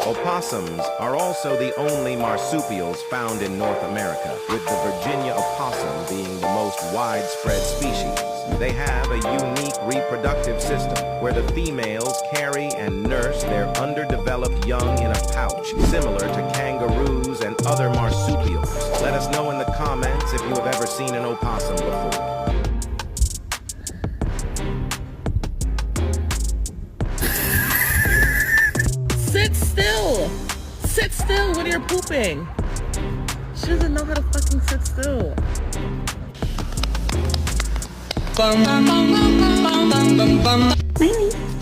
Opossums are also the only marsupials found in North America, with the Virginia opossum being the most widespread species. They have a unique reproductive system where the females carry and nurse their underdeveloped young in a pouch, similar to kangaroos and other marsupials. Let us know in the comments if you have ever seen an opossum before. Sit still! Sit still when you're pooping! She doesn't know how to fucking sit still. Mimi.